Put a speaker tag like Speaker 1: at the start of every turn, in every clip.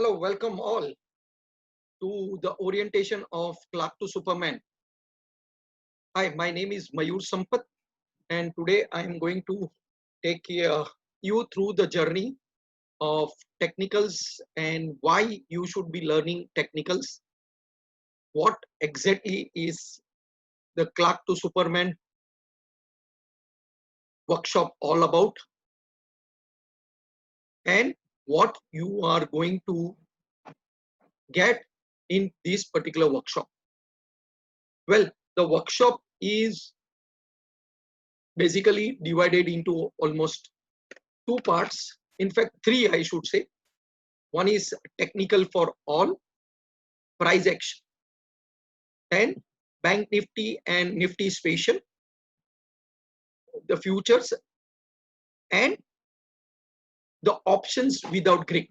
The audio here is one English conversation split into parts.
Speaker 1: Hello, welcome all to the orientation of Clerk to Superman. Hi, my name is Mayur Sampath, and today I am going to take you through the journey of technicals and why you should be learning technicals. What exactly is the Clerk to Superman workshop all about, and what you are going to get in this particular workshop. Well, the workshop is basically divided into almost two parts, in fact three I should say. One is technical for all, price action, and bank nifty and nifty special, the futures, and the options without Greek,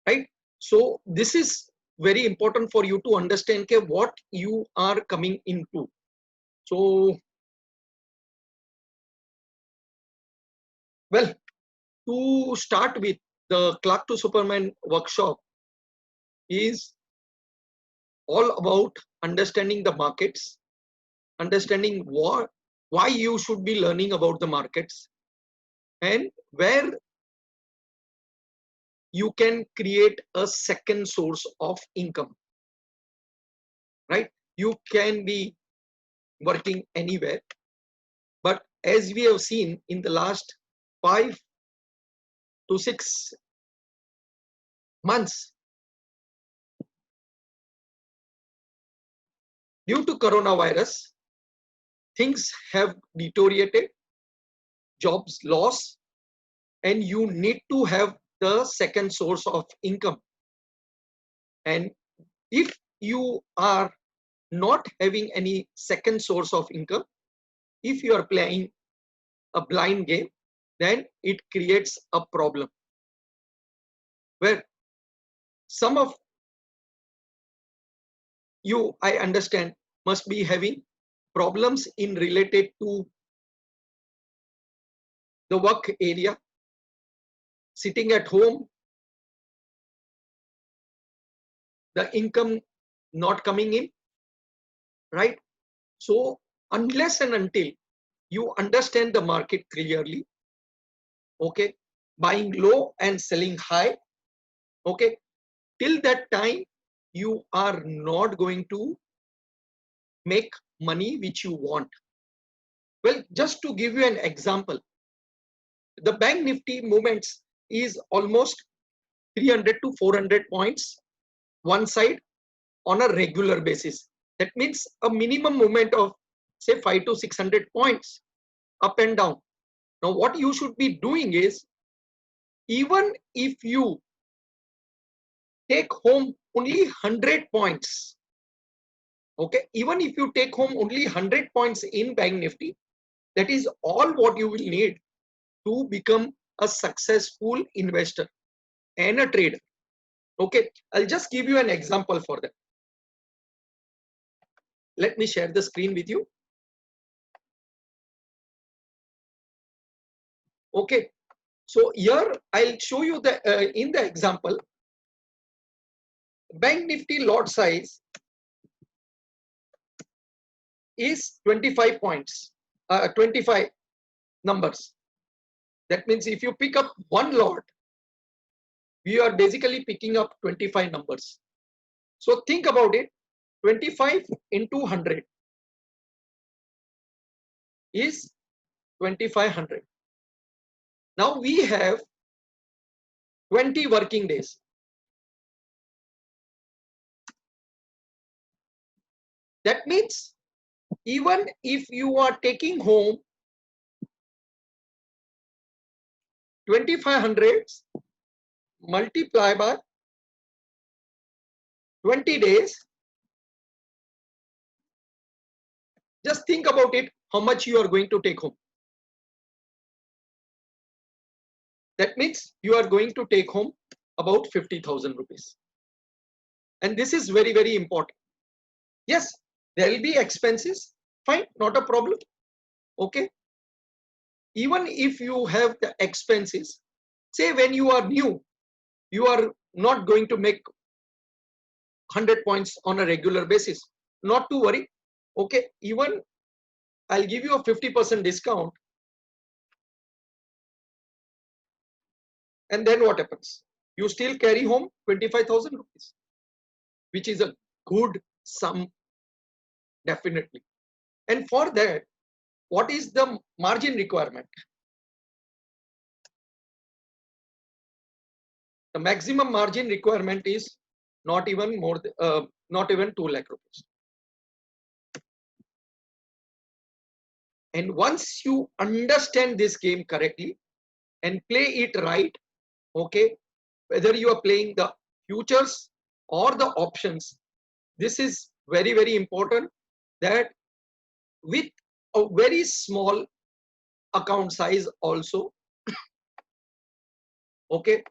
Speaker 1: right? So this is very important for you to understand what you are coming into. So well, to start with, the Clerk to Superman workshop is all about understanding the markets, understanding why you should be learning about the markets, and where you can create a second source of income, right? You can be working anywhere, but as we have seen in the last 5 to 6 months, due to coronavirus, things have deteriorated, jobs loss, and you need to have the second source of income. And if you are not having any second source of income, if you are playing a blind game, then it creates a problem where some of you, I understand, must be having problems in related to the work area, sitting at home, the income not coming in, right? So unless and until you understand the market clearly, okay, buying low and selling high, okay, till that time you are not going to make money which you want. Well, just to give you an example, the bank nifty movements is almost 300 to 400 points one side on a regular basis. That means a minimum movement of say 5 to 600 points up and down. Now what you should be doing is, even if you take home only 100 points, okay, even if you take home only 100 points in bank nifty, that is all what you will need to become a successful investor and a trader. Okay, I'll just give you an example for that. Let me share the screen with you. Okay, so here I'll show you the in the example, bank nifty lot size is 25 points, 25 numbers. That means if you pick up one lot, we are basically picking up 25 numbers. So think about it, 25 into 100 is 2500. Now we have 20 working days. That means even if you are taking home 2500 multiply by 20 days, just think about it, how much you are going to take home. That means you are going to take home about 50,000 rupees. And this is very, very important. Yes, there will be expenses, fine, not a problem. Okay. Even if you have the expenses, say when you are new, you are not going to make 100 points on a regular basis. Not to worry. Okay, even I'll give you a 50% discount. And then what happens? You still carry home 25,000 rupees, which is a good sum, definitely. And for that, what is the margin requirement? The maximum margin requirement is not even not even 2 lakh rupees. And once you understand this game correctly and play it right, okay, whether you are playing the futures or the options, this is very, very important, that with a very small account size also, okay,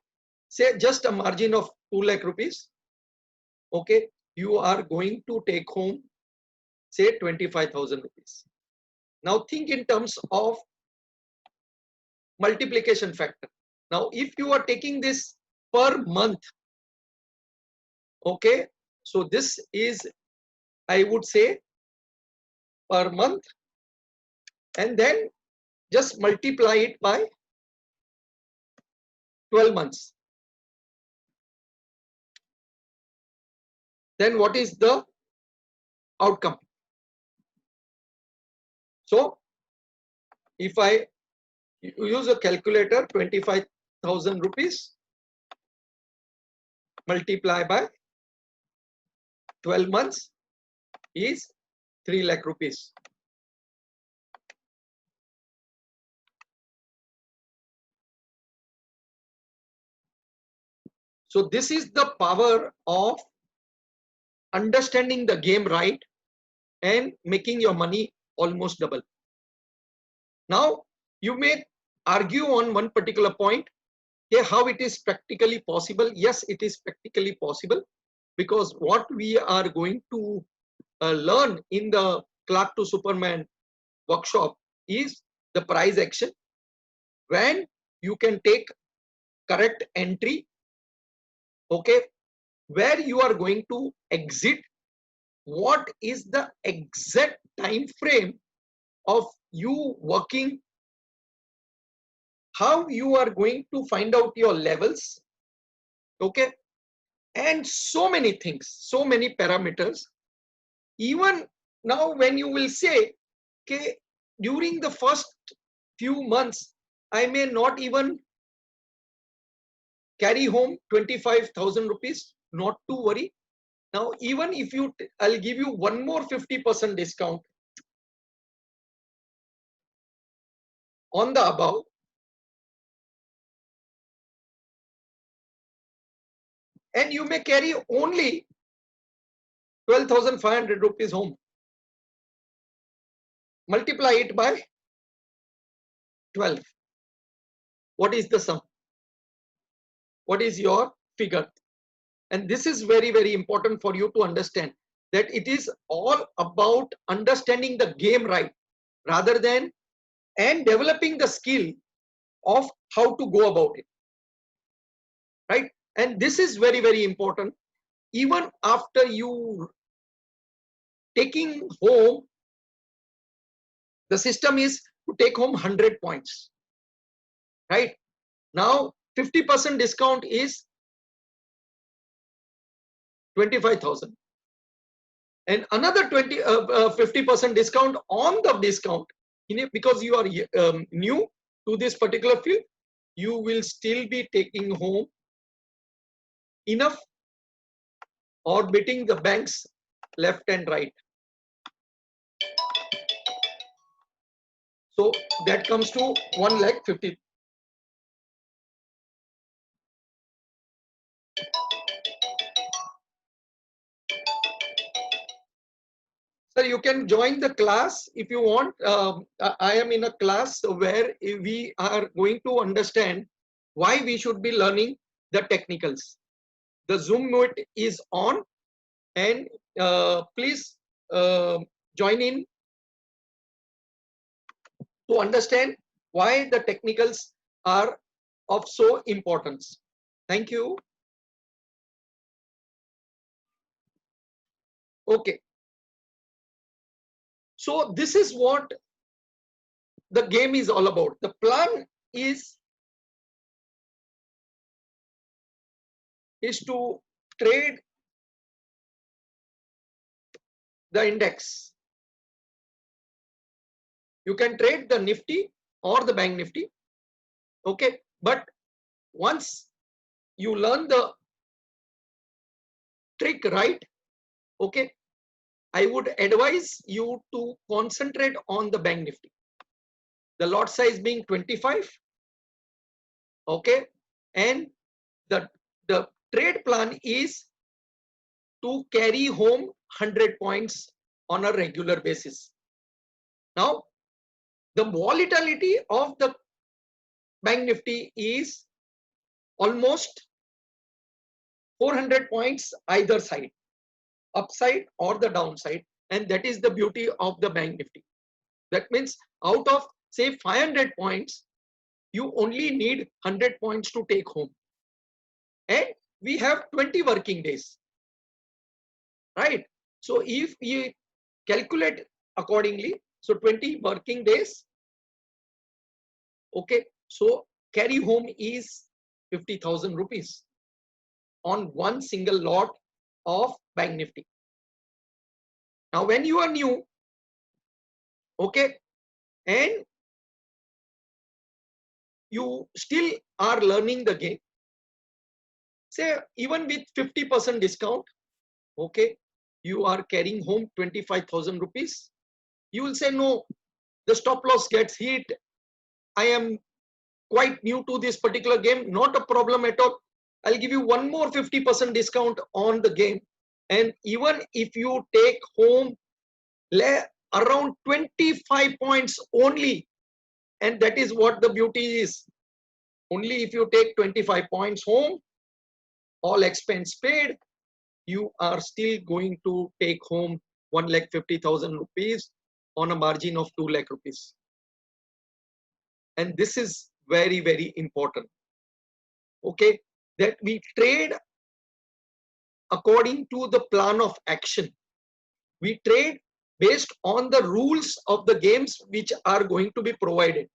Speaker 1: say just a margin of 2 lakh rupees, okay, you are going to take home, say, 25,000 rupees. Now think in terms of multiplication factor. Now, if you are taking this per month, okay, so this is, I would say, per month, and then just multiply it by 12 months. Then what is the outcome? So if I use a calculator, 25,000 rupees multiply by 12 months is 3 lakh rupees. So this is the power of understanding the game right and making your money almost double. Now you may argue on one particular point, okay, how it is practically possible. Yes, it is practically possible, because what we are going to learn in the Clerk to Superman workshop is the price action, when you can take correct entry, okay, where you are going to exit, what is the exact time frame of you working, how you are going to find out your levels, okay, and so many things, so many parameters. Even now when you will say, okay, during the first few months I may not even carry home 25,000 rupees, not to worry. Now even if you, I'll give you one more 50% discount on the above, and you may carry only 12,500 rupees home. Multiply it by 12. What is the sum? What is your figure? And this is very, very important for you to understand, that it is all about understanding the game right, rather than, and developing the skill of how to go about it, right? And this is very, very important. Even after you taking home, the system is to take home 100 points, right? Now 50% discount is 25,000, and another 50% discount on the discount, because you are new to this particular field, you will still be taking home enough, or beating the banks left and right. So that comes to 1,50,000. Sir, you can join the class if you want. I am in a class where we are going to understand why we should be learning the technicals. The Zoom meet is on, and please join in to understand why the technicals are of so importance. Thank you. Okay. So this is what the game is all about. The plan is to trade the index. You can trade the Nifty or the Bank Nifty. Okay. But once you learn the trick right, okay, I would advise you to concentrate on the Bank Nifty. The lot size being 25. Okay. And the trade plan is to carry home 100 points on a regular basis. Now, the volatility of the Bank Nifty is almost 400 points either side, upside or the downside, and that is the beauty of the Bank Nifty. That means out of say 500 points, you only need 100 points to take home. And we have 20 working days, right? So if we calculate accordingly, so 20 working days, okay, so carry home is 50,000 rupees on one single lot of Bank Nifty. Now, when you are new, okay, and you still are learning the game, say even with 50% discount, okay, you are carrying home 25,000 rupees. You will say, no, the stop loss gets hit. I am quite new to this particular game. Not a problem at all. I'll give you one more 50% discount on the game. And even if you take home around 25 points only, and that is what the beauty is. Only if you take 25 points home, all expense paid, you are still going to take home 1,50,000 rupees on a margin of 2 lakh rupees. And this is very, very important. Okay, that we trade according to the plan of action. We trade based on the rules of the games which are going to be provided.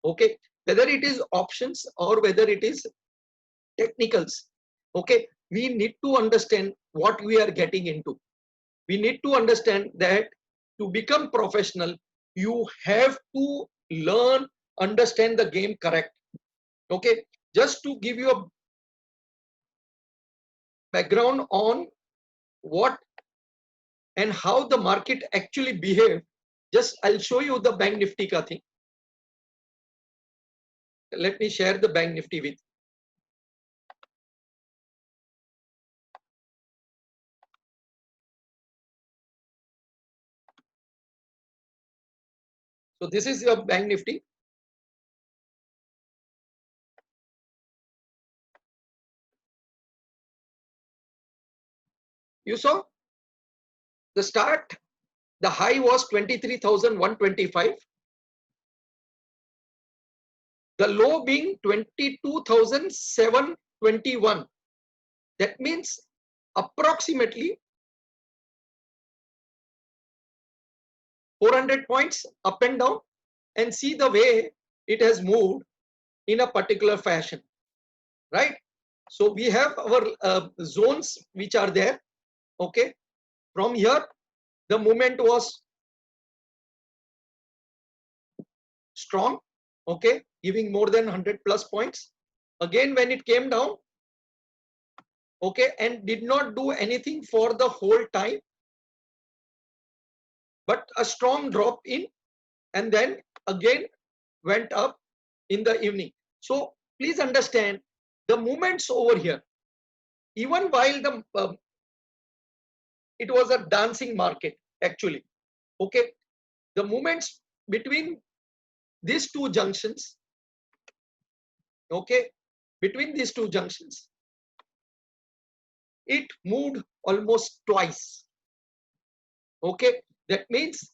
Speaker 1: Okay, whether it is options or whether it is technicals. Okay, we need to understand what we are getting into. We need to understand that to become professional, you have to learn, understand the game correct. Okay, just to give you a background on what and how the market actually behave, just I'll show you the Bank Nifty ka thing. Let me share the Bank Nifty with. So this is your Bank Nifty. You saw the start, the high was 23,125. The low being 22,721. That means approximately 400 points up and down, and see the way it has moved in a particular fashion, right? So we have our zones which are there. Okay, from here the movement was strong, okay, giving more than 100 plus points. Again, when it came down, okay, and did not do anything for the whole time, but a strong drop in, and then again went up in the evening. So please understand the movements over here, even while the it was a dancing market actually. Okay, the movements between these two junctions, okay, between these two junctions, it moved almost twice. Okay, that means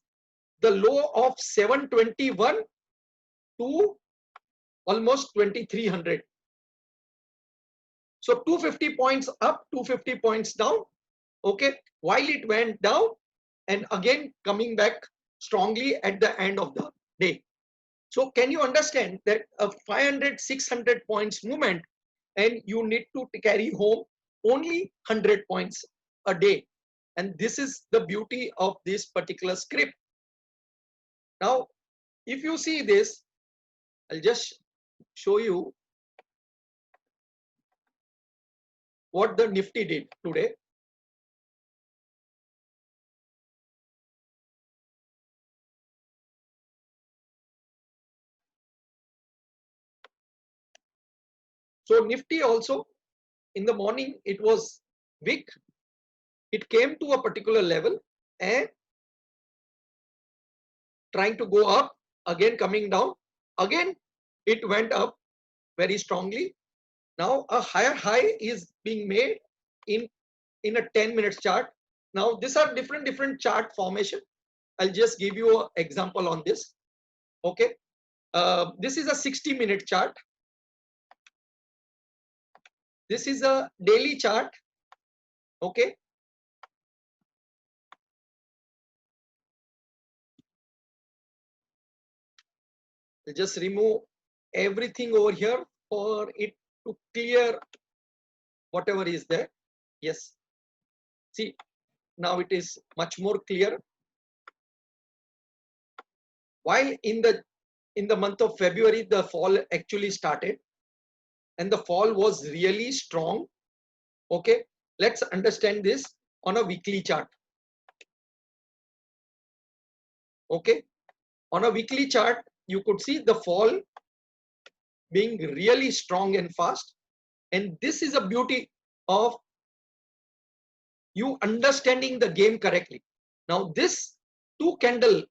Speaker 1: the low of 721 to almost 2300. So 250 points up, 250 points down. Okay, while it went down and again coming back strongly at the end of the day. So can you understand that a 500, 600 points movement and you need to carry home only 100 points a day. And this is the beauty of this particular script. Now, if you see this, I'll just show you what the Nifty did today. So Nifty also in the morning, it was weak. It came to a particular level and trying to go up, again coming down. Again, it went up very strongly. Now a higher high is being made in a 10 minutes chart. Now these are different chart formation. I'll just give you an example on this. Okay, this is a 60-minute chart. This is a daily chart. Okay, I'll just remove everything over here for it to clear whatever is there. Yes, see, now it is much more clear. While in the month of February, the fall actually started and the fall was really strong. Okay, let's understand this on a weekly chart. Okay, on a weekly chart, you could see the fall being really strong and fast. And this is a beauty of you understanding the game correctly. Now, this two candle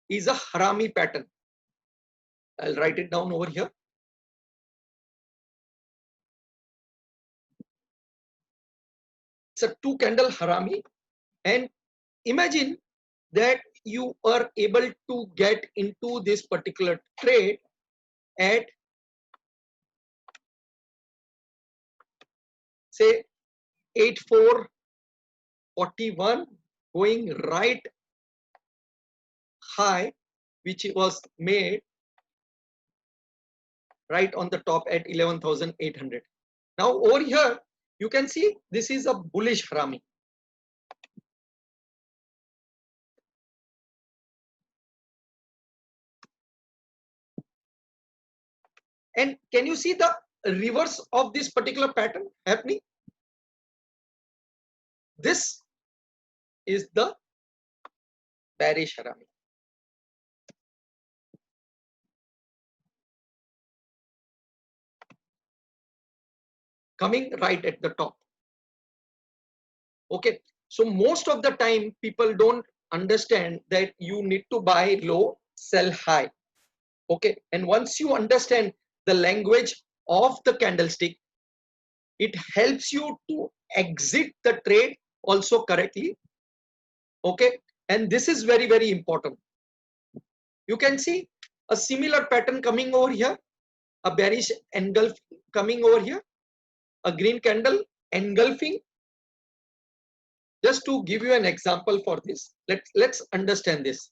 Speaker 1: is a Harami pattern. I'll write it down over here. It's a two candle Harami. And imagine that you are able to get into this particular trade at, say, 8441, going right high, which was made right on the top at 11,800. Now over here, you can see this is a bullish Harami. And can you see the reverse of this particular pattern happening? This is the bearish Harami. Coming right at the top. Okay, so most of the time people don't understand that you need to buy low, sell high. Okay, and once you understand the language of the candlestick, it helps you to exit the trade also correctly. Okay, and this is very important. You can see a similar pattern coming over here, a bearish engulf coming over here, a green candle engulfing. Just to give you an example for this, let's understand this.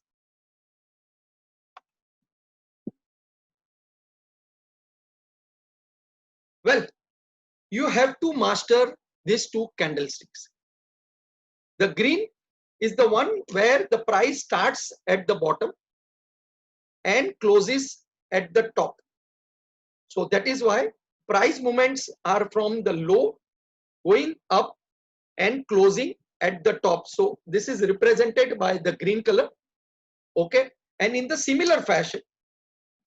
Speaker 1: Well, you have to master these two candlesticks. The green is the one where the price starts at the bottom and closes at the top. So that is why price movements are from the low going up and closing at the top. So this is represented by the green color. Okay, and in the similar fashion,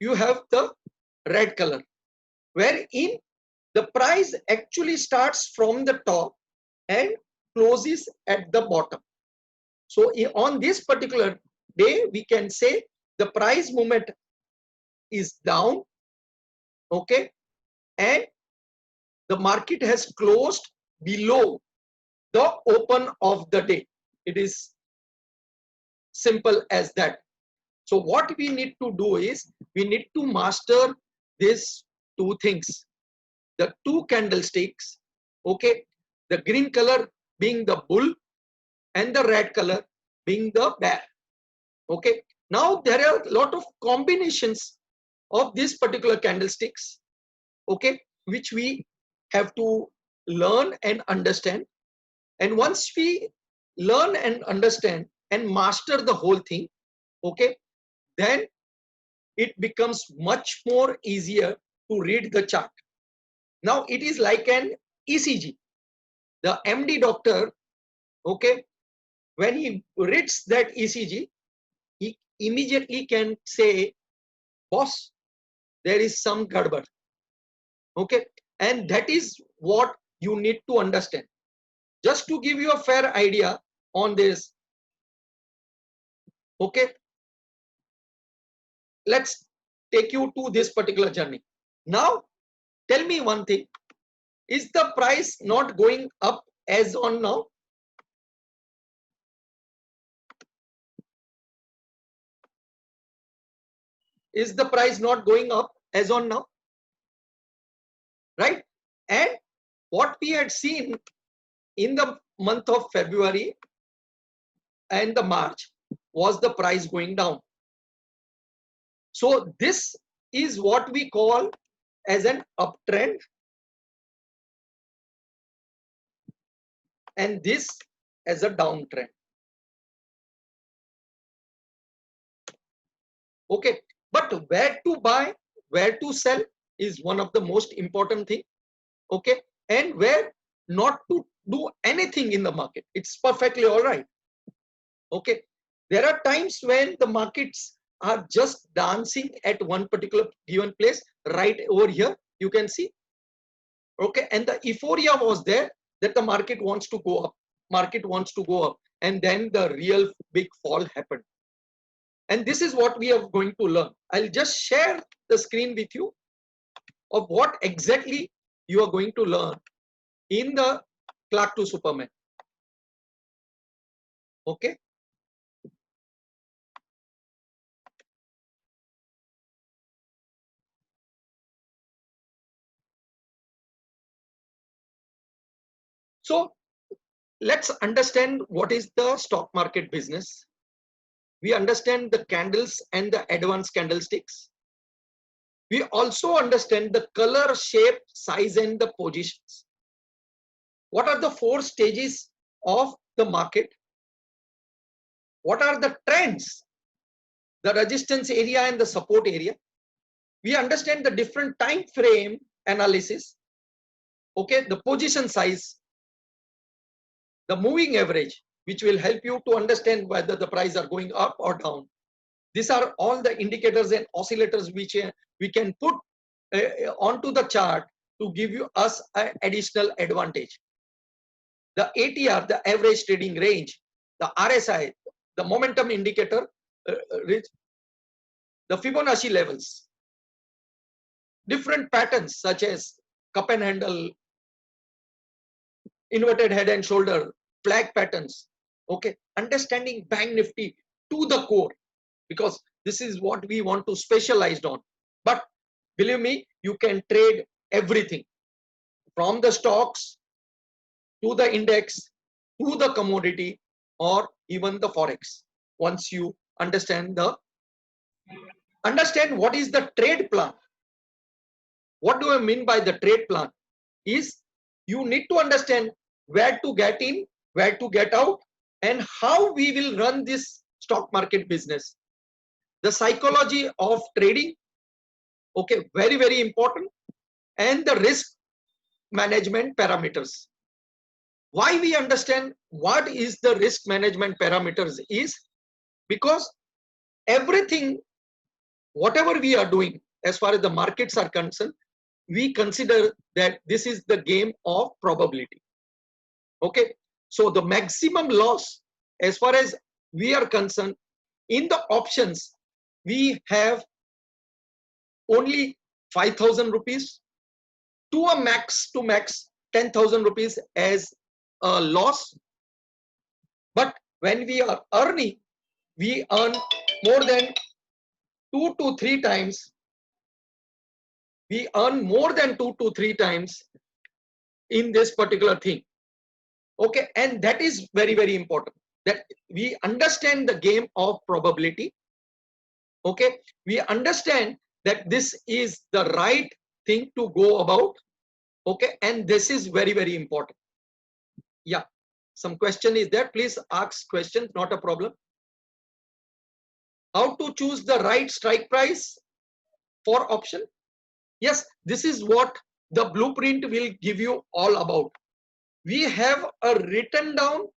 Speaker 1: you have the red color, wherein the price actually starts from the top and closes at the bottom. So on this particular day, we can say the price movement is down, okay, and the market has closed below the open of the day. It is simple as that. So what we need to do is we need to master these two things, the two candlesticks, okay, The green color being the bull and the red color being the bear. Okay. Now there are a lot of combinations of these particular candlesticks, okay, which we have to learn and understand. And once we learn and understand and master the whole thing, okay, then it becomes much more easier to read the chart. Now it is like an ECG. The MD doctor, okay, when he reads that ECG, he immediately can say, boss, there is some gadbad. Okay, and that is what you need to understand. Just to give you a fair idea on this, okay, let's take you to this particular journey. Now, tell me one thing, is the price not going up as on now? Is the price not going up as on now? Right? And what we had seen in the month of February and the March was the price going down. So this is what we call as an uptrend, and this as a downtrend. Okay, but where to buy, where to sell is one of the most important thing. Okay, and where not to do anything in the market. It's perfectly all right. Okay, there are times when the markets are just dancing at one particular given place. Right over here, you can see. Okay, and the euphoria was there that the market wants to go up, and then the real big fall happened. And this is what we are going to learn. I'll just share the screen with you of what exactly you are going to learn in the Clark to Superman. Okay. So let's understand what is the stock market business. We understand the candles and the advanced candlesticks. We also understand the color, shape, size, and the positions. What are the 4 stages of the market? What are the trends? The resistance area and the support area. We understand the different time frame analysis. Okay, the position size, the moving average, which will help you to understand whether the price are going up or down. These are all the indicators and oscillators which we can put onto the chart to give you us an additional advantage. The ATR, the average trading range, the RSI, the momentum indicator, the Fibonacci levels, different patterns such as cup and handle, inverted head and shoulder, flag patterns. Okay, understanding Bank Nifty to the core, because this is what we want to specialize on. But believe me, you can trade everything from the stocks to the index to the commodity or even the forex. Once you understand what is the trade plan. What do I mean by the trade plan? Is you need to understand where to get in, where to get out, and how we will run this stock market business. The psychology of trading, okay, very, very important, and the risk management parameters. Why we understand what is the risk management parameters is because everything, whatever we are doing as far as the markets are concerned, we consider that this is the game of probability. Okay, so the maximum loss as far as we are concerned in the options, we have only 5,000 rupees to a max 10,000 rupees as a loss. But when we are earning, we earn more than 2 to 3 times. We earn more than 2 to 3 times in this particular thing. Okay, and that is very, very important, that we understand the game of probability. Okay, we understand that this is the right thing to go about. Okay, and this is very, very important. Yeah, some question is there, please ask questions, not a problem. How to choose the right strike price for option? Yes, this is what the blueprint will give you all about. We have a written down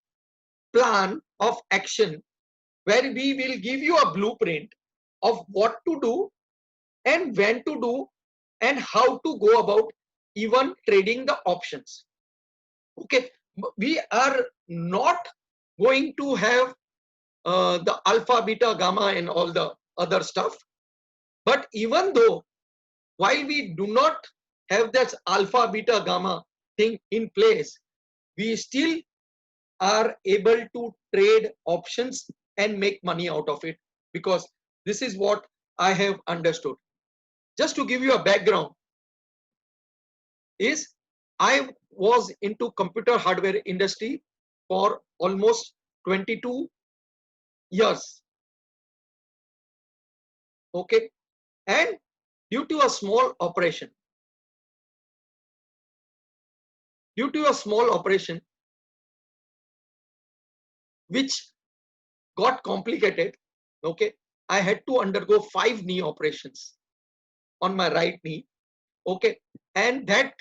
Speaker 1: plan of action where we will give you a blueprint of what to do and when to do and how to go about even trading the options. Okay, we are not going to have the alpha, beta, gamma and all the other stuff. But even though while we do not have that alpha, beta, gamma thing in place, we still are able to trade options and make money out of it, because this is what I have understood. Just to give you a background, is I was into computer hardware industry for almost 22 years. Okay, and due to a small operation, which got complicated, okay, I had to undergo 5 knee operations on my right knee. Okay, and that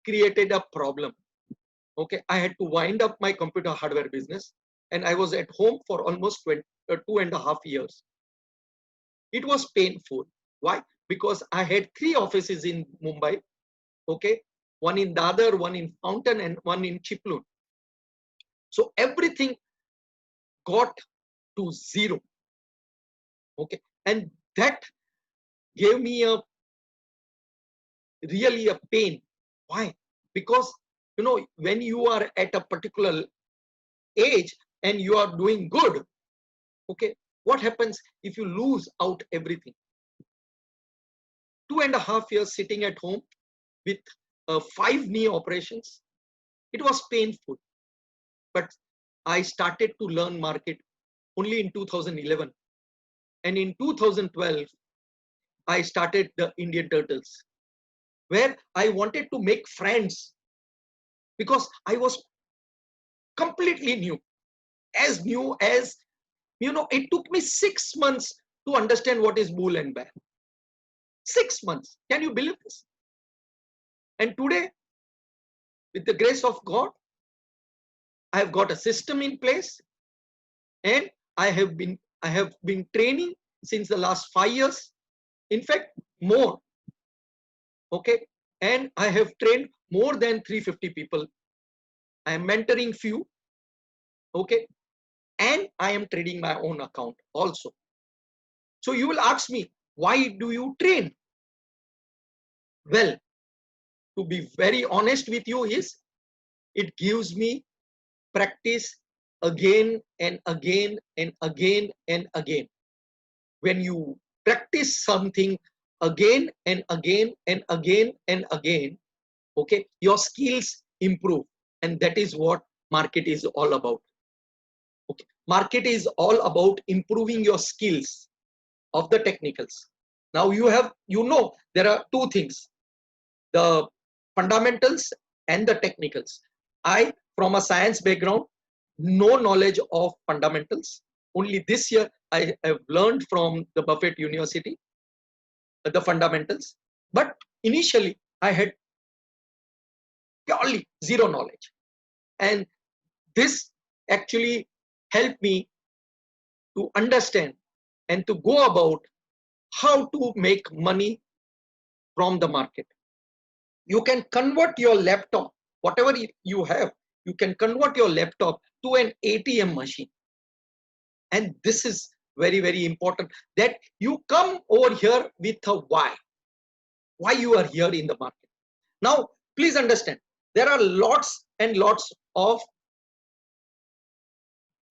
Speaker 1: created a problem. Okay, I had to wind up my computer hardware business, and I was at home for almost 2.5 years. It was painful. Why? Because I had 3 offices in Mumbai. Okay, one in Dadar, one in Fountain, and one in Chiplun. So everything got to zero. Okay, and that gave me a really a pain. Why? Because when you are at a particular age and you are doing good, okay, what happens if you lose out everything? 2.5 years sitting at home with 5 knee operations, it was painful. But I started to learn market only in 2011, and in 2012 I started the Indian Turtles, where I wanted to make friends, because I was completely new as it took me 6 months to understand what is bull and bear. 6 months, can you believe this? And today, with the grace of God, I have got a system in place, and I have been training since the last 5 years, in fact more. Okay, and I have trained more than 350 people. I am mentoring few. Okay, and I am trading my own account also. So you will ask me, why do you train? Well, to be very honest with you, is it gives me practice again and again and again and again. When you practice something again and again and again and again, okay, your skills improve, and that is what market is all about. Okay, market is all about improving your skills of the technicals. Now there are 2 things, the fundamentals and the technicals. I, from a science background, no knowledge of fundamentals. Only this year I have learned from the Buffett University the fundamentals. But initially I had purely zero knowledge. And this actually helped me to understand and to go about how to make money from the market. You can convert your laptop, whatever you have, you can convert your laptop to an ATM machine. And this is very, very important, that you come over here with a why you are here in the market. Now, please understand, there are lots and lots of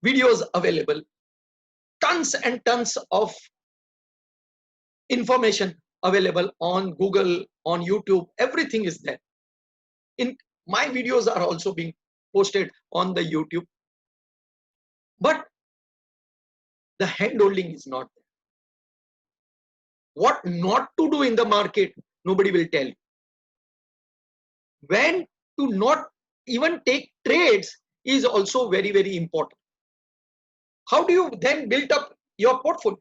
Speaker 1: videos available, tons and tons of information available on Google, on YouTube, everything is there. In my videos are also being posted on the YouTube. But the hand holding is not there. What not to do in the market, nobody will tell you. When to not even take trades is also very, very important. How do you then build up your portfolio?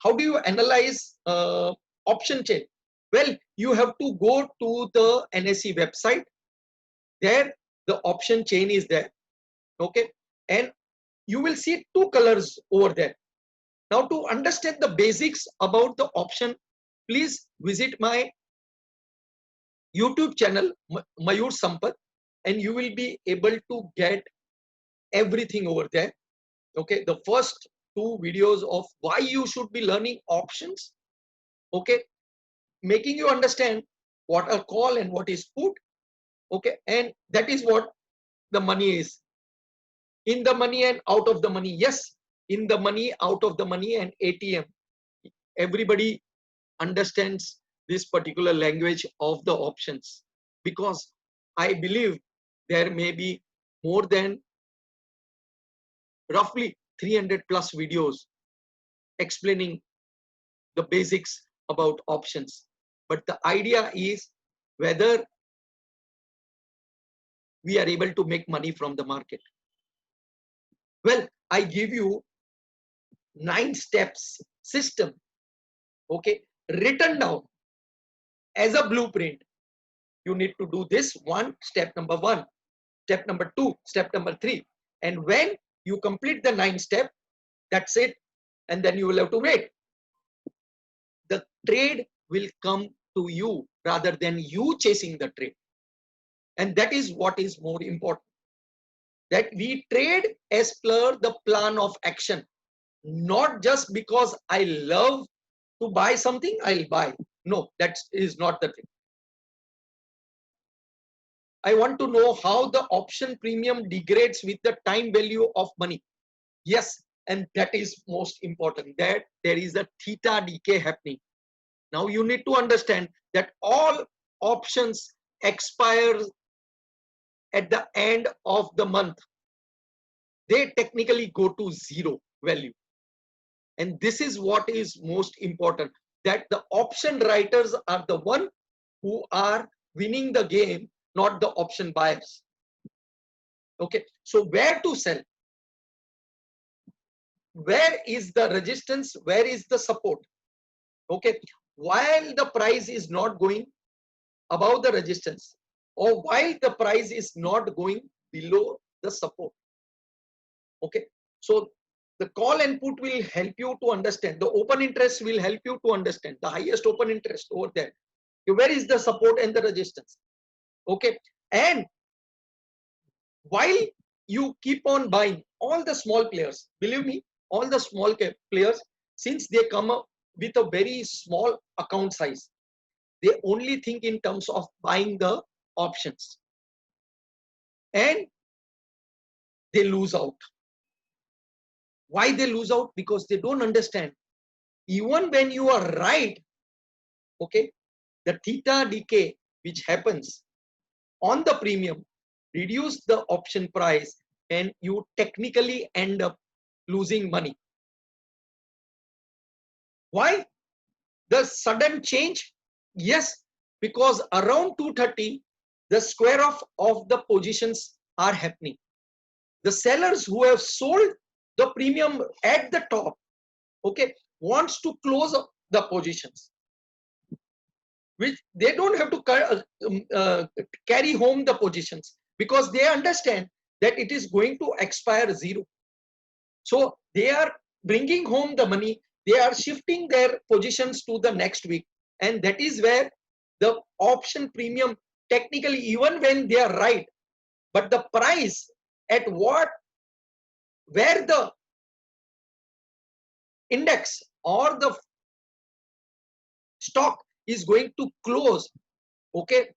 Speaker 1: How do you analyze option chain? Well, you have to go to the NSE website. There, the option chain is there. Okay, and you will see two colors over there. Now, to understand the basics about the option, please visit my YouTube channel, Mayur Sampath, and you will be able to get everything over there. Okay, the first two videos of why you should be learning options. Okay, making you understand what a call and what is put. Okay, and that is what the money is. In the money and out of the money. Yes, in the money, out of the money, and ATM. Everybody understands this particular language of the options, because I believe there may be more than roughly 300 plus videos explaining the basics about options. But the idea is whether we are able to make money from the market. Well, I give you 9 steps system, okay, written down as a blueprint. You need to do this step number 1, step number 2, step number 3. And when you complete the 9 step, that's it. And then you will have to wait. The trade will come to you rather than you chasing the trade. And that is what is more important. That we trade as per the plan of action. Not just because I love to buy something, I'll buy. No, that is not the thing. I want to know how the option premium degrades with the time value of money. Yes, and that is most important, that there is a theta decay happening. Now you need to understand that all options expire at the end of the month. They technically go to 0 value. And this is what is most important, that the option writers are the one who are winning the game, not the option buyers. Okay, so where to sell? Where is the resistance? Where is the support? Okay, while the price is not going above the resistance, or while the price is not going below the support. Okay, so the call and put will help you to understand. The open interest will help you to understand the highest open interest over there. Where is the support and the resistance? Okay, and while you keep on buying, all the small players, believe me, all the small players, since they come up with a very small account size, they only think in terms of buying the options, and they lose out. Why they lose out? Because they don't understand. Even when you are right, okay, the theta decay which happens on the premium reduce the option price, and you technically end up losing money. Why the sudden change? Yes, because around 230 the square of the positions are happening. The sellers who have sold the premium at the top, okay, wants to close the positions, which they don't have to carry home the positions, because they understand that it is going to expire 0. So they are bringing home the money, they are shifting their positions to the next week. And that is where the option premium, technically, even when they are right, but the price at where the index or the stock is going to close, okay,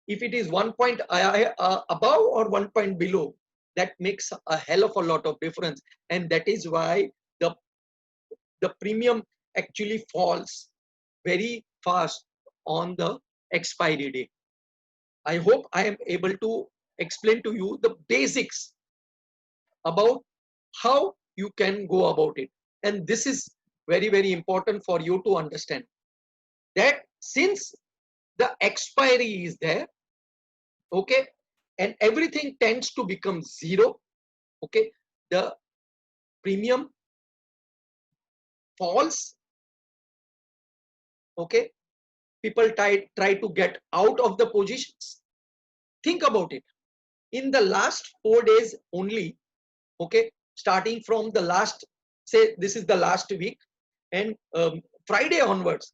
Speaker 1: if it is 1 point above or 1 point below, that makes a hell of a lot of difference. And that is why the premium actually falls very fast on the expiry day. I hope I am able to explain to you the basics about how you can go about it. And this is very, very important for you to understand that since the expiry is there, okay, and everything tends to become zero, okay, the premium falls, okay, people try to get out of the positions. Think about it. In the last 4 days only, okay, starting from the last, say this is the last week, and Friday onwards,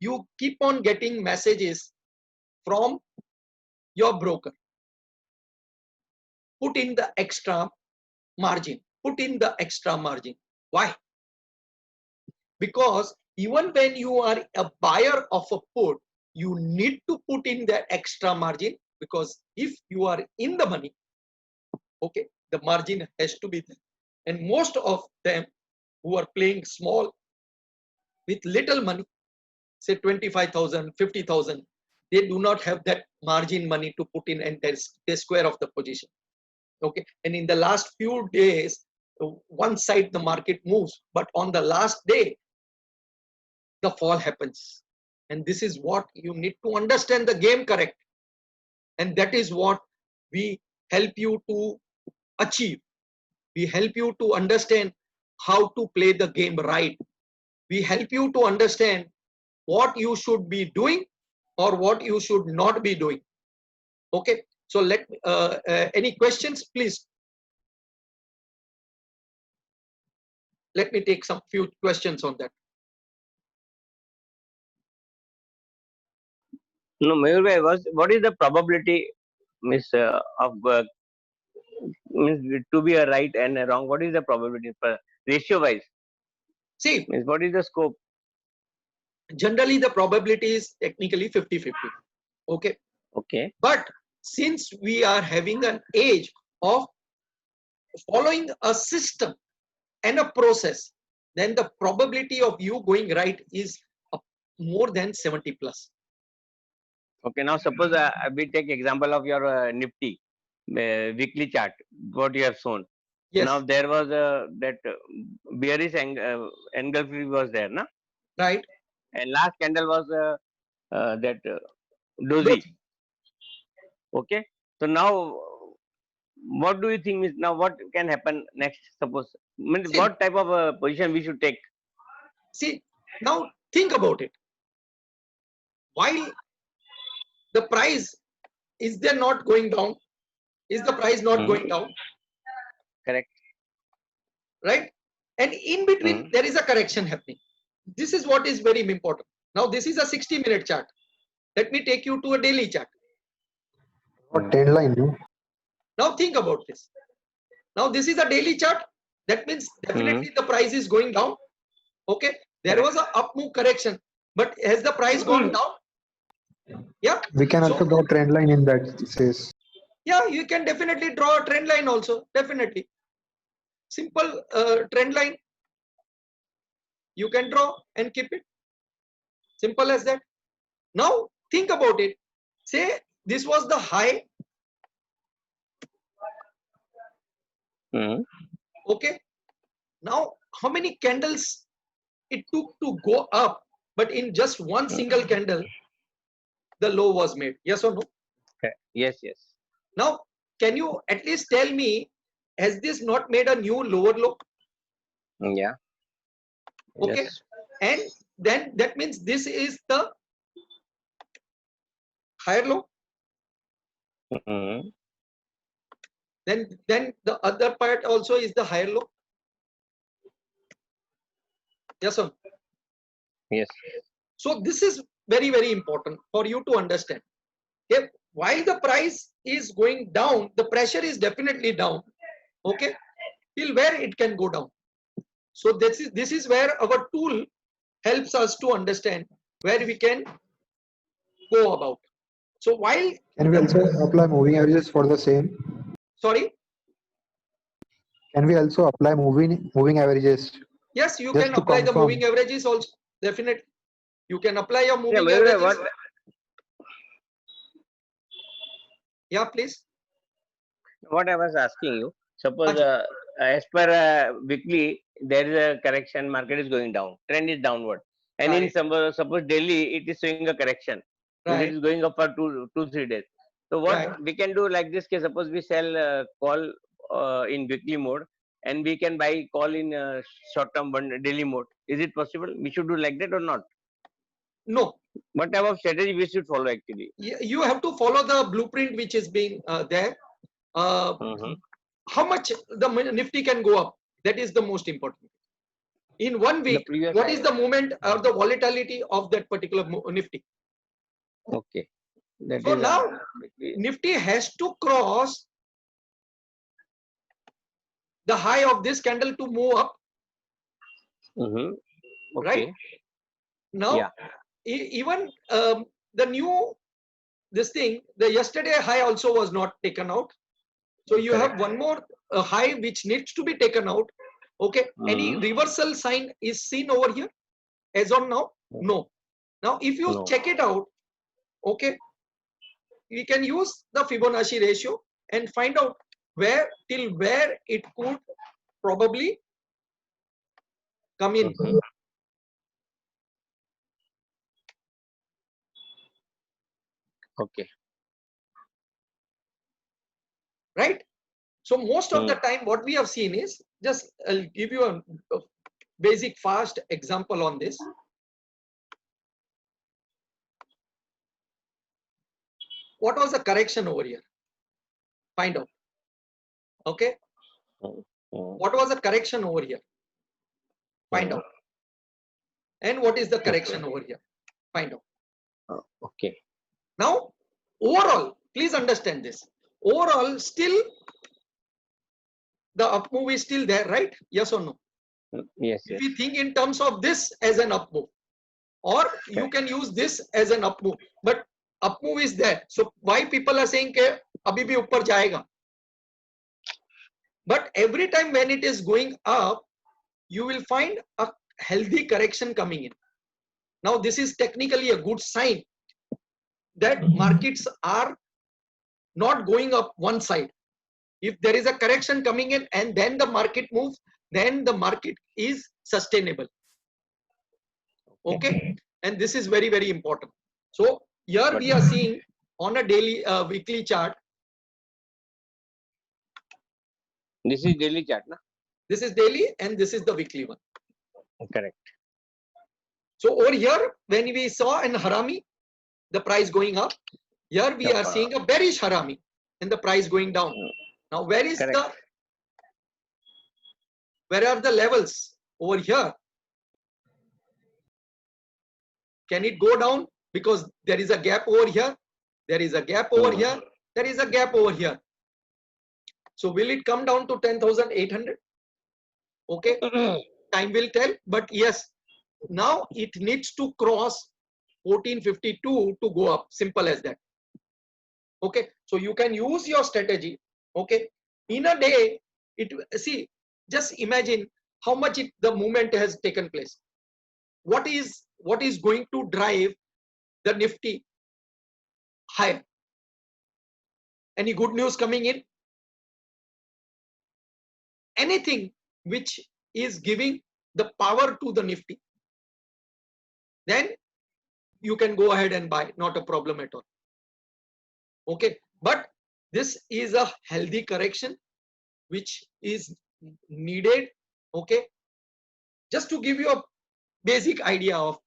Speaker 1: you keep on getting messages from your broker. Put in the extra margin. Put in the extra margin. Why? Because even when you are a buyer of a put, you need to put in the extra margin, because if you are in the money, okay, the margin has to be there. And most of them who are playing small with little money, say 25,000, 50,000, they do not have that margin money to put in, and they square off the position. Okay, and in the last few days, one side the market moves, but on the last day, the fall happens. And this is what you need to understand the game correct. And that is what we help you to achieve. We help you to understand how to play the game right. We help you to understand what you should be doing or what you should not be doing. Okay, so any questions, please. Let me take some few questions on that.
Speaker 2: No, Mayur bhai, what is the probability of to be a right and a wrong? What is the probability ratio wise?
Speaker 1: See,
Speaker 2: What is the scope?
Speaker 1: Generally the probability is technically 50-50. Okay.
Speaker 2: Okay.
Speaker 1: But since we are having an age of following a system and a process, then the probability of you going right is more than 70 plus.
Speaker 2: Okay, now suppose we take example of your Nifty weekly chart, what you have shown.
Speaker 1: Yes.
Speaker 2: Now there was that bearish engulfing was there, na?
Speaker 1: Right.
Speaker 2: And last candle was that doji. Okay. So now, what do you think is now what can happen next? Suppose,
Speaker 1: See,
Speaker 2: what type of position we should take?
Speaker 1: See, now think about it. While the price is there not going down, is the price not going down?
Speaker 2: Correct.
Speaker 1: Right? And in between there is a correction happening. This is what is very important. Now this is a 60-minute chart. Let me take you to a daily chart.
Speaker 3: What trend line? No?
Speaker 1: Now think about this. Now this is a daily chart. That means definitely the price is going down. Okay. There was a up move correction, but has the price gone down? Yeah.
Speaker 3: We can also draw trend line in that case.
Speaker 1: Yeah, you can definitely draw a trend line also. Definitely. Simple trend line. You can draw and keep it. Simple as that. Now think about it. Say this was the high. Okay. Now how many candles it took to go up, but in just one single candle, the low was made? Yes or no?
Speaker 2: Okay. Yes, yes.
Speaker 1: Now, can you at least tell me, has this not made a new lower low?
Speaker 2: Yeah.
Speaker 1: Okay.
Speaker 2: Yes.
Speaker 1: And then that means this is the higher low. Then the other part also is the higher low. Yes or no?
Speaker 2: Yes.
Speaker 1: So this is very, very important for you to understand. Okay? While the price is going down, the pressure is definitely down. Okay, till where it can go down. So this is where our tool helps us to understand where we can go about. So while
Speaker 3: can we also apply moving averages for the same?
Speaker 1: Sorry.
Speaker 3: Can we also apply moving averages?
Speaker 1: Yes, you can apply the moving averages also. Definitely, you can apply your moving averages. Yeah, please.
Speaker 2: What I was asking you, suppose
Speaker 1: Haji.
Speaker 2: as per weekly, there is a correction, market is going down, trend is downward. And in
Speaker 1: Right,
Speaker 2: suppose Delhi, it is showing a correction. It
Speaker 1: right,
Speaker 2: is going up for 3 days. So what
Speaker 1: right.
Speaker 2: we can do like this case, suppose we sell call in weekly mode and we can buy call in short term daily mode. Is it possible? We should do like that or not?
Speaker 1: No,
Speaker 2: What type of strategy we should follow actually?
Speaker 1: you have to follow the blueprint which is being there. Uh,
Speaker 2: Mm-hmm.
Speaker 1: how much the Nifty can go up? That is the most important. In 1 week,
Speaker 2: The previous.
Speaker 1: what is the movement or the volatility of that particular Nifty?
Speaker 2: Okay. That
Speaker 1: So
Speaker 2: is
Speaker 1: now Nifty has to cross the high of this candle to move up,
Speaker 2: mm-hmm.
Speaker 1: right?
Speaker 2: Okay.
Speaker 1: Now,
Speaker 2: Yeah.
Speaker 1: even the new this thing, the yesterday high also was not taken out. So you
Speaker 2: Correct.
Speaker 1: have one more high which needs to be taken out. Okay. Any reversal sign is seen over here as on now? No. Now, if you
Speaker 2: No.
Speaker 1: check it out, okay, we can use the Fibonacci ratio and find out where till where it could probably come in.
Speaker 2: Mhm. Okay.
Speaker 1: Right? So most of the time what we have seen is, just I'll give you a basic fast example on this. What was the correction over here? Find out. Okay. What was the correction over here? Find out. And what is the correction over here? Find out.
Speaker 2: Okay.
Speaker 1: Now, overall, please understand this. Overall, still the up move is still there, right? Yes or no?
Speaker 2: Yes.
Speaker 1: If
Speaker 2: Yes.
Speaker 1: we think in terms of this as an up move, or you can use this as an up move, but up move is there. So why people are saying ke abhi bhi upar jayega? But every time when it is going up, you will find a healthy correction coming in. Now this is technically a good sign that markets are not going up one side. If there is a correction coming in and then the market moves, then the market is sustainable. Okay. And this is very, very important. So here we are seeing on a daily weekly chart.
Speaker 2: This is daily chart, na?
Speaker 1: This is daily and this is the weekly one.
Speaker 2: Correct.
Speaker 1: So over here, when we saw an harami, the price going up, here we are seeing a bearish harami and the price going down. Now, where is
Speaker 2: Correct.
Speaker 1: where are the levels over here? Can it go down? Because there is a gap over here. There is a gap over here. There is a gap over here. So will it come down to 10,800? Okay. Time will tell. But yes, now it needs to cross 1452 to go up. Simple as that. Okay. So you can use your strategy. Okay. In a day, see, just imagine how much the movement has taken place. What is going to drive the Nifty higher? Any good news coming in? Anything which is giving the power to the Nifty, then you can go ahead and buy, not a problem at all. Okay, but this is a healthy correction which is needed. Okay, just to give you a basic idea of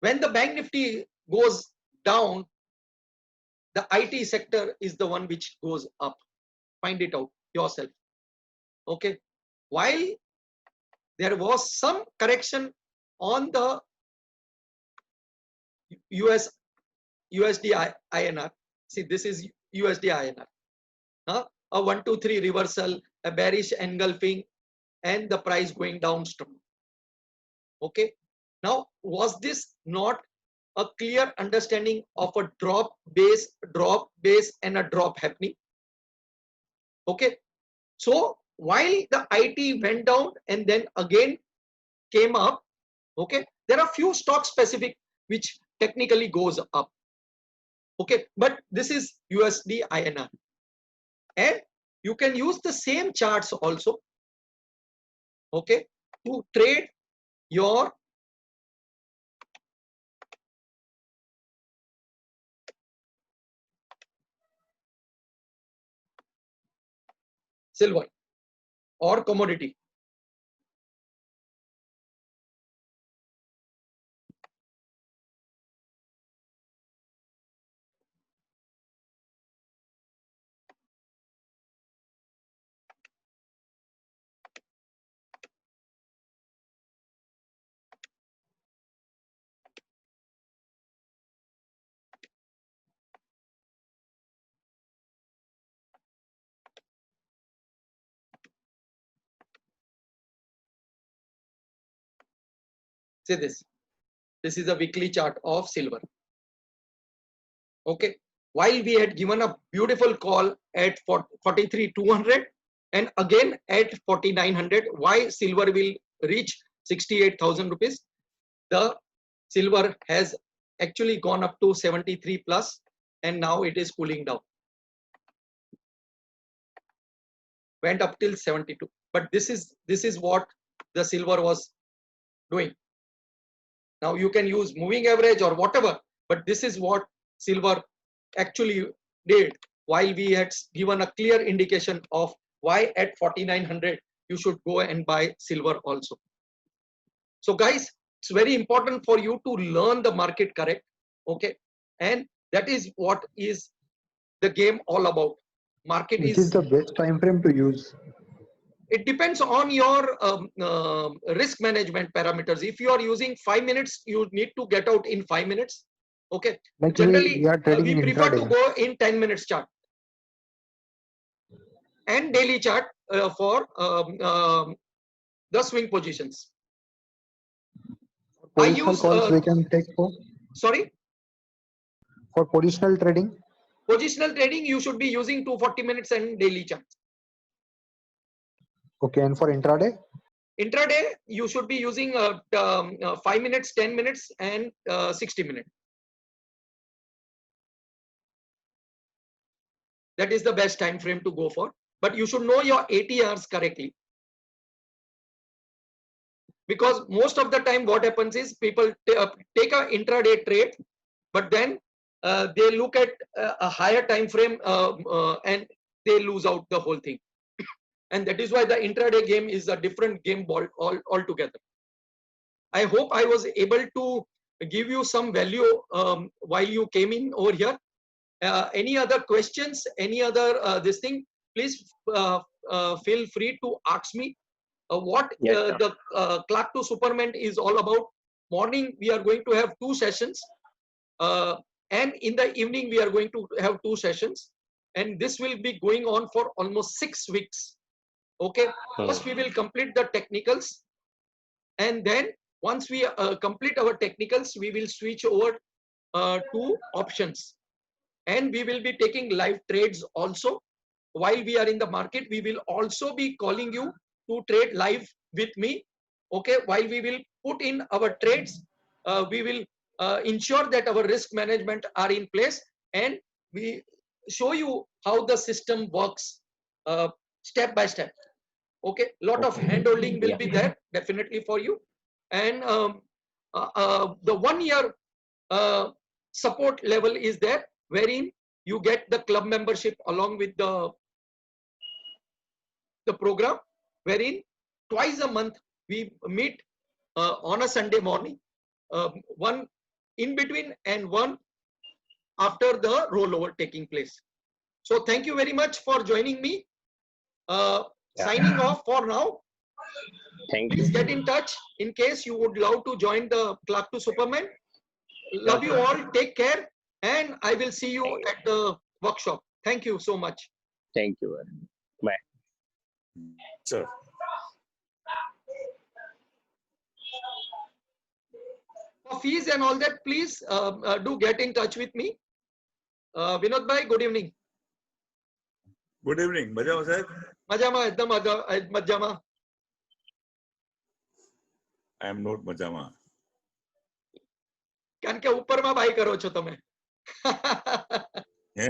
Speaker 1: when the Bank Nifty goes down, the IT sector is the one which goes up. Find it out yourself. Okay, while there was some correction on the USD INR. See, this is USD INR. A 1, 2, 3 reversal, a bearish engulfing, and the price going down strong. Okay. Now, was this not a clear understanding of a drop base, and a drop happening? Okay. So while the IT went down and then again came up, okay, there are few stock specific which technically goes up. Okay, but this is USD INR. And you can use the same charts also, okay, to trade your silver or commodity. See this. This is a weekly chart of silver. Okay. While we had given a beautiful call at 43,200 and again at 4,900, why silver will reach 68,000 rupees? The silver has actually gone up to 73 plus and now it is cooling down. Went up till 72. But this is what the silver was doing. Now you can use moving average or whatever, but this is what silver actually did, while we had given a clear indication of why at 4,900 you should go and buy silver also. So guys, it's very important for you to learn the market correct, okay, and that is what is the game all about. Market
Speaker 3: Which is the best time frame to use?
Speaker 1: It depends on your risk management parameters. If you are using 5 minutes, you need to get out in 5 minutes. Okay.
Speaker 3: Like
Speaker 1: Generally,
Speaker 3: we are trading
Speaker 1: we
Speaker 3: in
Speaker 1: prefer to
Speaker 3: intraday.
Speaker 1: go in 10 minutes chart and daily chart for the swing positions. I
Speaker 3: Positional
Speaker 1: use,
Speaker 3: calls we can take for
Speaker 1: sorry,
Speaker 3: positional trading.
Speaker 1: positional trading, you should be using 240 minutes and daily charts.
Speaker 3: Okay, and for intraday?
Speaker 1: Intraday, you should be using 5 minutes, 10 minutes and 60 minutes. That is the best time frame to go for. But you should know your ATRs correctly. Because most of the time what happens is people take a intraday trade, but then they look at a higher time frame and they lose out the whole thing. And that is why the intraday game is a different game altogether. I hope I was able to give you some value while you came in over here. Any other questions, any other this thing, please feel free to ask me. What the Clark to Superman is all about. Morning we are going to have 2 sessions and in the evening we are going to have 2 sessions, and this will be going on for almost 6 weeks. Okay, first we will complete the technicals, and then once we complete our technicals, we will switch over to options, and we will be taking live trades also. While we are in the market, we will also be calling you to trade live with me. Okay, while we will put in our trades, we will ensure that our risk management are in place, and we show you how the system works step by step. Okay, lot of handholding will be there definitely for you, and the 1 year support level is there, wherein you get the club membership along with the program, wherein twice a month we meet on a Sunday morning, one in between and one after the rollover taking place. So thank you very much for joining me. Signing off for now.
Speaker 2: Thank
Speaker 1: Please
Speaker 2: you.
Speaker 1: get in touch in case you would love to join the Clark to Superman. Love you all. Take care, and I will see you at the workshop. Thank you so much.
Speaker 2: Thank you. Bye.
Speaker 4: Sure.
Speaker 1: For fees and all that, please do get in touch with me. Vinod bhai, good evening.
Speaker 4: Good evening. મજામાં સાહેબ?
Speaker 1: મજામાં, એકદમ મજામાં.
Speaker 4: I am not મજામાં.
Speaker 1: કારણ કે ઉપરમાં by કરો છો તમે.
Speaker 4: હે?